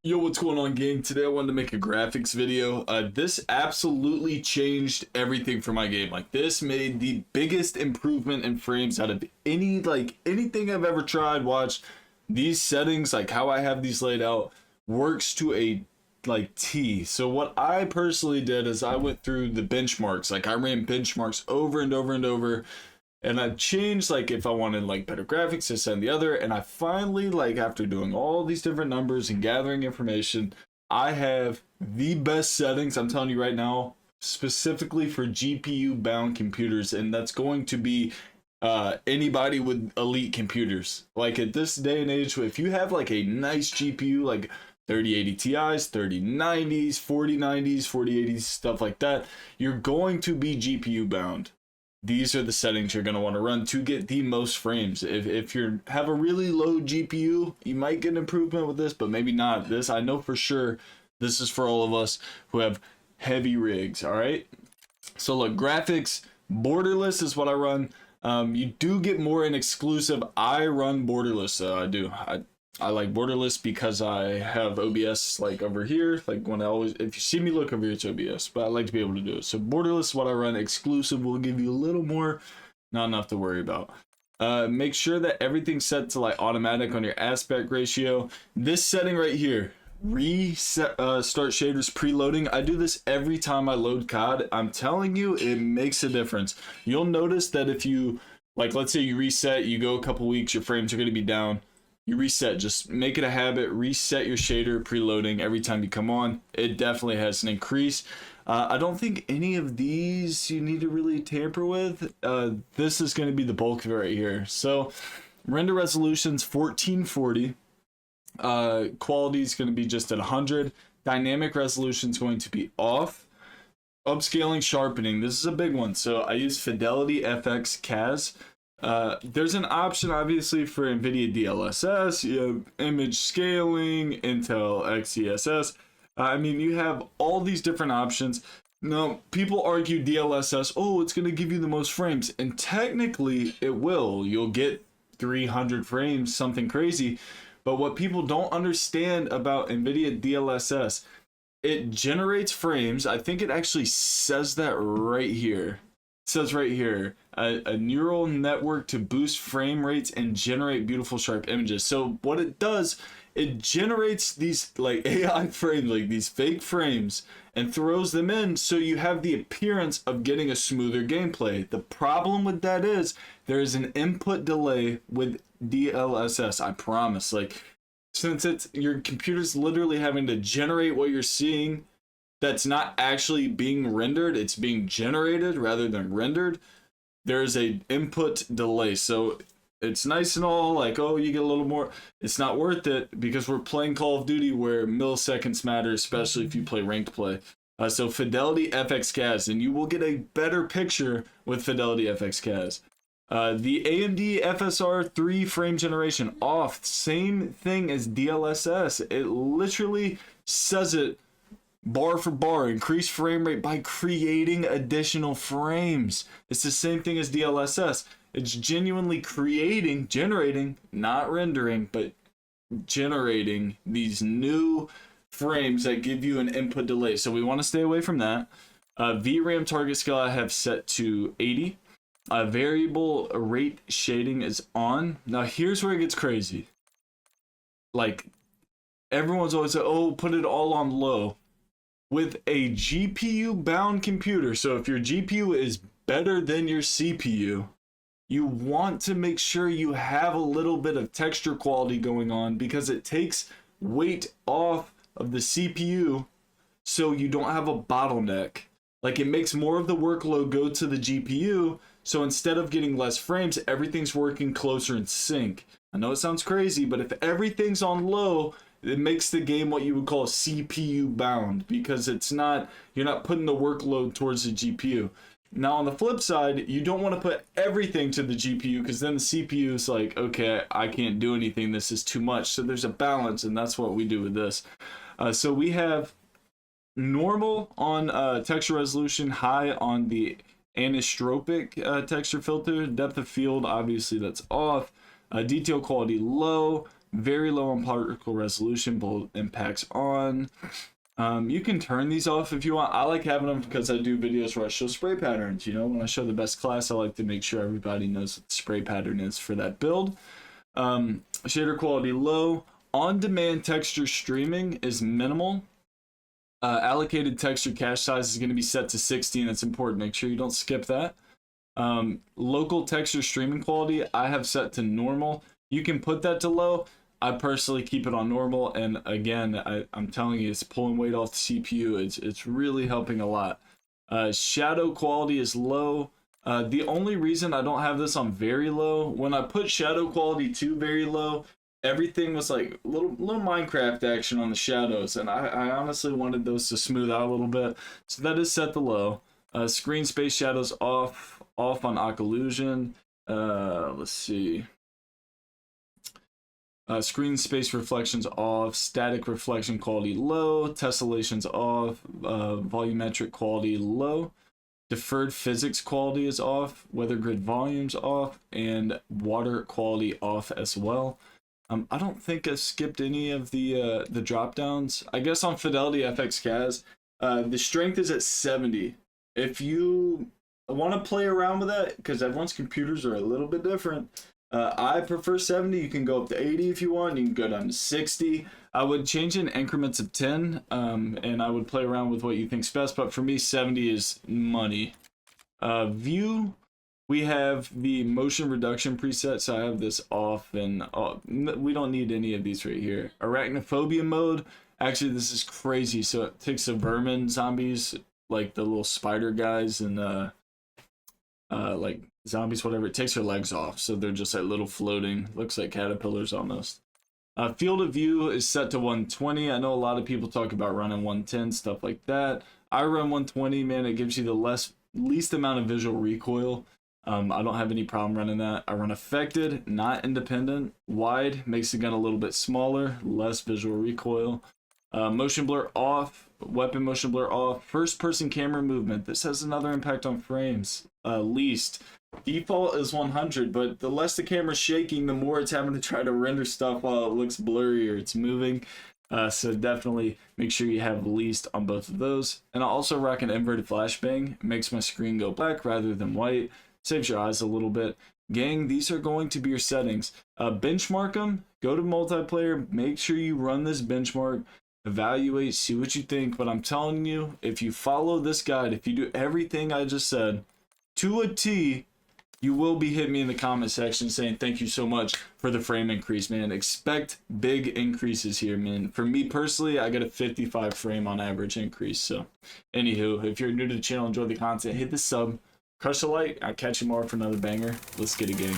Yo, what's going on, gang? Today I wanted to make a graphics video. This absolutely changed everything for my game. Like, this made the biggest improvement in frames out of anything I've ever tried, watched. These settings, like how I have these laid out, works to a T. So what I personally did is I went through the benchmarks. Like, I ran benchmarks over and over and over. And I changed, like, if I wanted, like, better graphics, this and the other. And I finally, like, after doing all these different numbers and gathering information, I have the best settings, I'm telling you right now, specifically for GPU-bound computers. And that's going to be anybody with elite computers. Like, at this day and age, if you have, like, a nice GPU, like 3080 Ti's, 3090s, 4090s, 4080s, stuff like that, you're going to be GPU-bound. These are the settings you're going to want to run to get the most frames. If you have a really low GPU, you might get an improvement with this, but maybe not. This, I know for sure, this is for all of us who have heavy rigs, all right? So look, graphics, borderless is what I run. You do get more in exclusive. I run borderless, I do. I like borderless because I have OBS like over here. Like, when if you see me look over here, it's OBS, but I like to be able to do it. So borderless is what I run. Exclusive will give you a little more, not enough to worry about. Make sure that everything's set to like automatic on your aspect ratio. This setting right here, reset start shaders preloading. I do this every time I load COD. I'm telling you, it makes a difference. You'll notice that if you, like, let's say you reset, you go a couple weeks, your frames are going to be down. You reset, just make it a habit, reset your shader preloading every time you come on. It definitely has an increase. I don't think any of these you need to really tamper with. This is going to be the bulk of it right here. So render resolution's 1440. Quality is going to be just at 100. Dynamic resolution is going to be off. Upscaling sharpening, this is a big one. So I use Fidelity FX CAS. There's an option obviously for NVIDIA DLSS, you have image scaling, Intel XeSS. I mean, you have all these different options. Now, people argue DLSS, oh, it's going to give you the most frames, and technically it will. You'll get 300 frames, something crazy. But what people don't understand about NVIDIA DLSS, it generates frames. I think it actually says that right here. Says right here, a neural network to boost frame rates and generate beautiful sharp images. So what it does, it generates these like AI frames, like these fake frames, and throws them in so you have the appearance of getting a smoother gameplay. The problem with that is there is an input delay with DLSS, I promise. Like, since it's your computer's literally having to generate what you're seeing, that's not actually being rendered, it's being generated rather than rendered, there's a input delay. So it's nice and all, like, oh, you get a little more. It's not worth it because we're playing Call of Duty where milliseconds matter, especially if you play ranked play. So Fidelity FX CAS, and you will get a better picture with Fidelity FX CAS. The AMD FSR 3 frame generation off, same thing as DLSS. It literally says it bar for bar, increase frame rate by creating additional frames. It's the same thing as DLSS. It's genuinely generating, not rendering, but generating these new frames that give you an input delay. So we want to stay away from that. VRAM target scale I have set to 80. Variable rate shading is on. Now here's where it gets crazy. Like, everyone's always like, oh, put it all on low. With a GPU bound computer, so if your GPU is better than your CPU, you want to make sure you have a little bit of texture quality going on because it takes weight off of the CPU so you don't have a bottleneck. Like, it makes more of the workload go to the GPU, so instead of getting less frames, everything's working closer in sync. I know it sounds crazy, but if everything's on low, it makes the game what you would call CPU bound because you're not putting the workload towards the GPU. Now on the flip side, you don't want to put everything to the GPU because then the CPU is like, okay, I can't do anything, this is too much. So there's a balance, and that's what we do with this. So we have normal on texture resolution, high on the anisotropic texture filter, depth of field, obviously that's off, detail quality low, very low on particle resolution, bold impacts on. You can turn these off if you want. I like having them because I do videos where I show spray patterns. You know, when I show the best class, I like to make sure everybody knows what the spray pattern is for that build. Shader quality low. On-demand texture streaming is minimal. Allocated texture cache size is going to be set to 16. That's important. Make sure you don't skip that. Local texture streaming quality, I have set to normal. You can put that to low. I personally keep it on normal, and again, I'm telling you, it's pulling weight off the CPU. It's really helping a lot. Shadow quality is low. The only reason I don't have this on very low, when I put shadow quality to very low, everything was like little Minecraft action on the shadows, and I honestly wanted those to smooth out a little bit. So that is set to low. Screen space shadows off on occlusion. Let's see. Screen space reflections off, static reflection quality low, tessellations off, volumetric quality low, deferred physics quality is off, weather grid volumes off, and water quality off as well. I don't think I skipped any of the drop downs. I guess on Fidelity FX CAS, the strength is at 70. If you want to play around with that, because everyone's computers are a little bit different, I prefer 70. You can go up to 80 if you want. You can go down to 60. I would change in increments of 10, and I would play around with what you think's best. But for me, 70 is money. View, we have the motion reduction preset, so I have this off, and we don't need any of these right here. Arachnophobia mode, actually this is crazy. So it takes the vermin zombies, like the little spider guys, and like zombies, whatever, it takes their legs off, so they're just like little floating, looks like caterpillars almost. Field of view is set to 120. I know a lot of people talk about running 110, stuff like that. I run 120, man. It gives you the least amount of visual recoil. I don't have any problem running that. I run affected, not independent. Wide makes the gun a little bit smaller, less visual recoil. Motion blur off, weapon motion blur off. First person camera movement, this has another impact on frames. Least default is 100, but the less the camera's shaking, the more it's having to try to render stuff while it looks blurry or it's moving. So definitely make sure you have least on both of those. And I also rock an inverted flashbang. It makes my screen go black rather than white. Saves your eyes a little bit. Gang, these are going to be your settings. Benchmark them. Go to multiplayer. Make sure you run this benchmark. Evaluate, see what you think. But I'm telling you, if you follow this guide, if you do everything I just said to a T, you will be hitting me in the comment section saying thank you so much for the frame increase, man. Expect big increases here, man. For me personally, I got a 55 frame on average increase. So anywho, if you're new to the channel, enjoy the content, hit the sub, crush the like. I'll catch you more for another banger. Let's get a game.